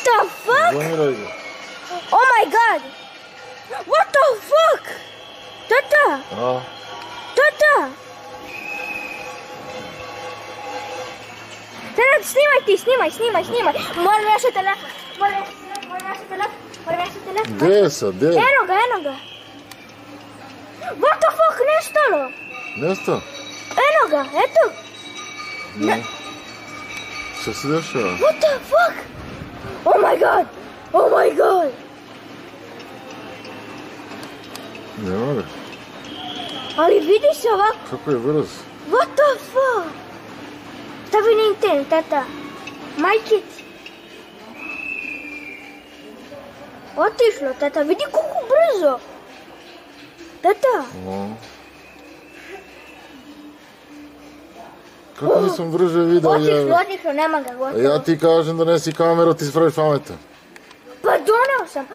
the fuck? Zoniraj ga. Oh my god! What the fuck? Tata! A? Tata! Tata, snimaj ti, snimaj. Moram ja še telefon. Gdje je sad, gdje je? Eno ga. What the fuck, nestalo? Nestao? Eno ga, eto. Ne. Šta se dešava? What the fuck? Oh my god! Nema ga. Ali vidi se ovako. Kako je brz? What the fuck? Stavi na internet, tata. Majkic. Otišlo, tata. Vidi koliko brzo. Tata. Kako nisam brže vidio? Otišlo, nema ga, gotovo. Ja ti kažem da nesi kameru, ti spraviš pametan. Pa doneo sam.